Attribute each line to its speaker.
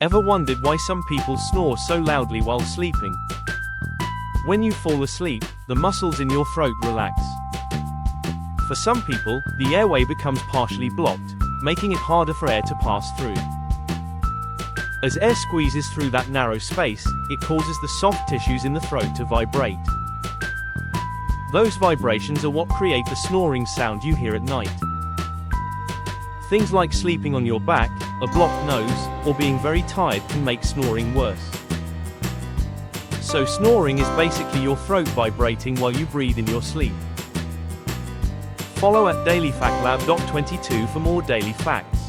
Speaker 1: Ever wondered why some people snore so loudly while sleeping? When you fall asleep, the muscles in your throat relax. For some people, the airway becomes partially blocked, making it harder for air to pass through. As air squeezes through that narrow space, it causes the soft tissues in the throat to vibrate. Those vibrations are what create the snoring sound you hear at night. Things like sleeping on your back, a blocked nose, or being very tired can make snoring worse. So snoring is basically your throat vibrating while you breathe in your sleep. Follow at dailyfactlab.22 for more daily facts.